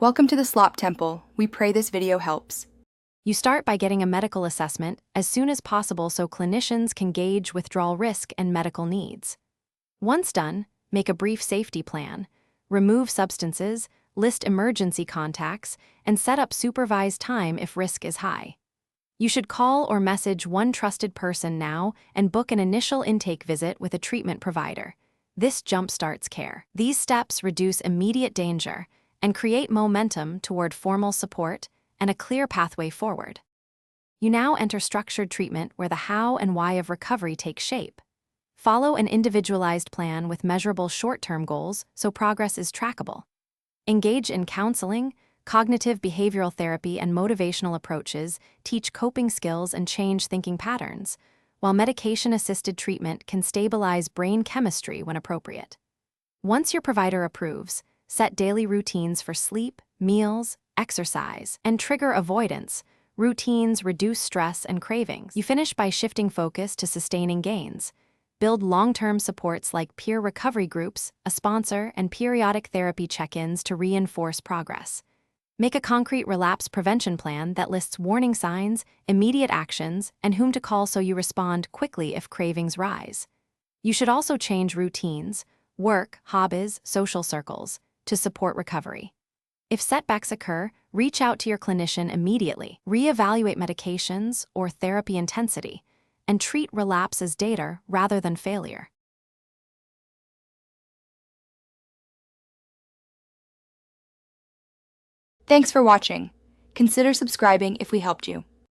Welcome to the Slop Temple. We pray this video helps. You start by getting a medical assessment as soon as possible so clinicians can gauge withdrawal risk and medical needs. Once done, make a brief safety plan, remove substances, list emergency contacts, and set up supervised time if risk is high. You should call or message one trusted person now and book an initial intake visit with a treatment provider. This jumpstarts care. These steps reduce immediate danger and create momentum toward formal support and a clear pathway forward. You now enter structured treatment where the how and why of recovery take shape. Follow an individualized plan with measurable short-term goals so progress is trackable. Engage in counseling, cognitive behavioral therapy, and motivational approaches teach coping skills and change thinking patterns, while medication-assisted treatment can stabilize brain chemistry when appropriate. Once your provider approves, set daily routines for sleep, meals, exercise, and trigger avoidance. Routines reduce stress and cravings. You finish by shifting focus to sustaining gains. Build long-term supports like peer recovery groups, a sponsor, and periodic therapy check-ins to reinforce progress. Make a concrete relapse prevention plan that lists warning signs, immediate actions, and whom to call so you respond quickly if cravings rise. You should also change routines, work, hobbies, social circles, to support recovery. If setbacks occur, reach out to your clinician immediately, reevaluate medications or therapy intensity, and treat relapse as data rather than failure. Thanks for watching. Consider subscribing if we helped you.